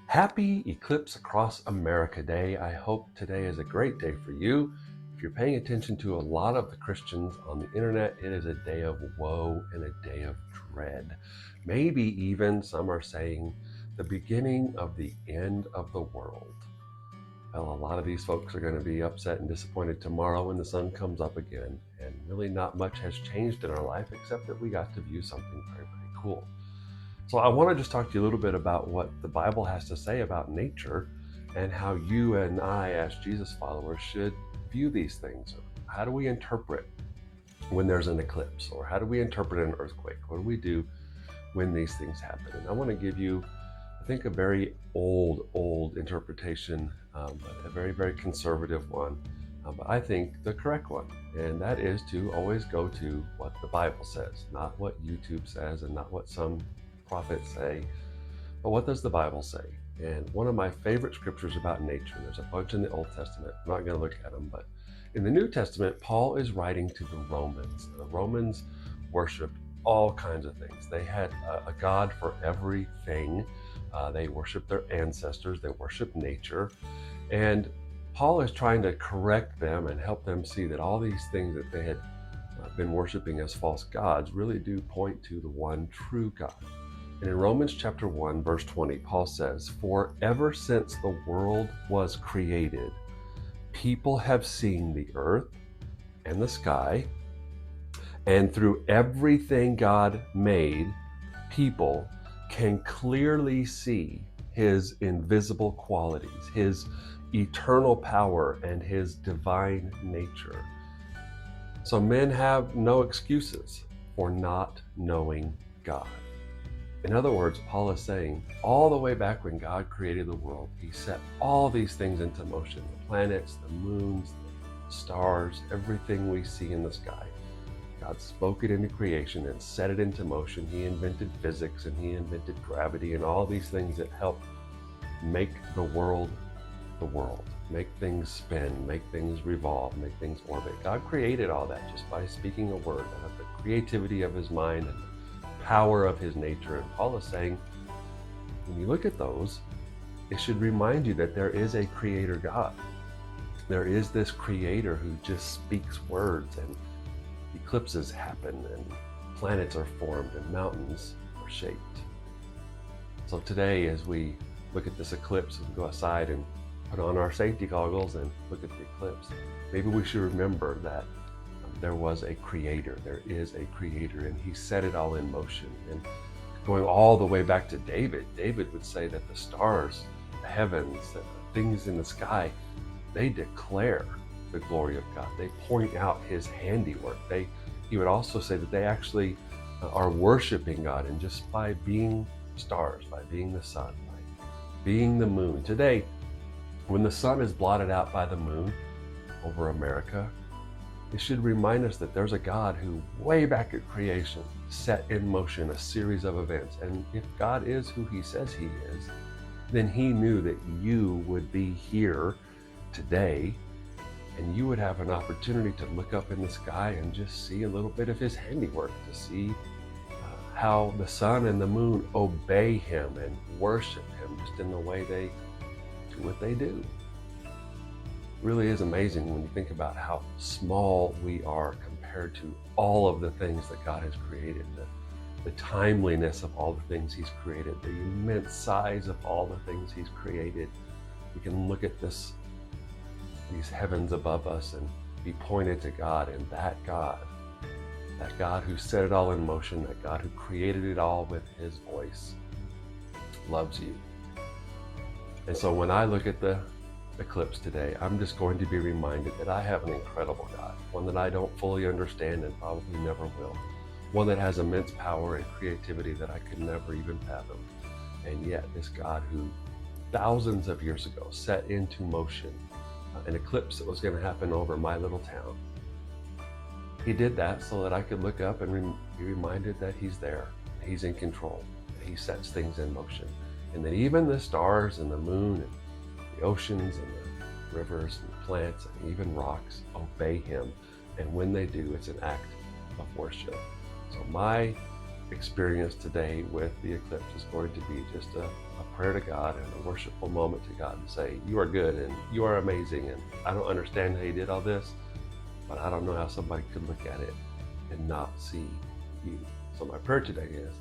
Happy Eclipse Across America Day. I hope today is a great day for you. If you're paying attention to a lot of the Christians on the internet, it is a day of woe and a day of dread. Maybe even some are saying the beginning of the end of the world. Well, a lot of these folks are going to be upset and disappointed tomorrow when the sun comes up again, and really not much has changed in our life except that we got to view something very, very cool. So I want to just talk to you a little bit about what the Bible has to say about nature and how you and I, as Jesus followers, should view these things. How do we interpret when there's an eclipse? Or how do we interpret an earthquake? What do we do when these things happen? And I want to give you, I think, a very old interpretation, but a very, very conservative one. But I think the correct one, and that is to always go to what the Bible says, not what YouTube says and not what some prophets say, but what does the Bible say? And one of my favorite scriptures about nature, there's a bunch in the Old Testament, I'm not going to look at them, but in the New Testament, Paul is writing to the Romans. The Romans worshiped all kinds of things. They had a God for everything. They worshiped their ancestors, they worshiped nature, and Paul is trying to correct them and help them see that all these things that they had been worshiping as false gods really do point to the one true God. And in Romans chapter 1, verse 20, Paul says, "For ever since the world was created, people have seen the earth and the sky, and through everything God made, people can clearly see his invisible qualities, his eternal power, and his divine nature. So men have no excuses for not knowing God." In other words, Paul is saying, all the way back when God created the world, he set all these things into motion: the planets, the moons, the stars, everything we see in the sky. God spoke it into creation and set it into motion. He invented physics and he invented gravity and all these things that help make the world, make things spin, make things revolve, make things orbit. God created all that just by speaking a word out of the creativity of his mind and power of his nature. And Paul is saying, when you look at those, it should remind you that there is a creator God. There is this creator who just speaks words, and eclipses happen, and planets are formed, and mountains are shaped. So today, as we look at this eclipse and go outside and put on our safety goggles and look at the eclipse, maybe we should remember that there was a creator, there is a creator, and he set it all in motion. And going all the way back to David would say that the stars, the heavens, the things in the sky, they declare the glory of God. They point out his handiwork. He would also say that they actually are worshiping God, and just by being stars, by being the sun, by being the moon. Today, when the sun is blotted out by the moon over America, it should remind us that there's a God who, way back at creation, set in motion a series of events. And if God is who he says he is, then he knew that you would be here today, and you would have an opportunity to look up in the sky and just see a little bit of his handiwork, to see how the sun and the moon obey him and worship him just in the way they do what they do. Really is amazing when you think about how small we are compared to all of the things that God has created, the timeliness of all the things he's created, the immense size of all the things he's created. We can look at these heavens above us and be pointed to God, and that God who set it all in motion, that God who created it all with his voice, loves you. And so when I look at the eclipse today, I'm just going to be reminded that I have an incredible God, one that I don't fully understand and probably never will, one that has immense power and creativity that I could never even fathom. And yet this God who thousands of years ago set into motion an eclipse that was going to happen over my little town, he did that so that I could look up and be reminded that he's there, he's in control, that he sets things in motion, and that even the stars and the moon and the oceans and the rivers and the plants and even rocks obey him. And when they do, it's an act of worship. So my experience today with the eclipse is going to be just a prayer to God and a worshipful moment to God and say, you are good and you are amazing, and I don't understand how you did all this, but I don't know how somebody could look at it and not see you. So my prayer today is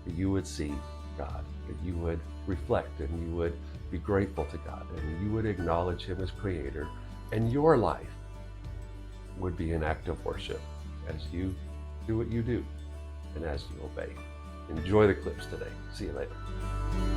that you would see God, that you would reflect and you would be grateful to God and you would acknowledge Him as Creator, and your life would be an act of worship as you do what you do and as you obey. Enjoy the clips today. See you later.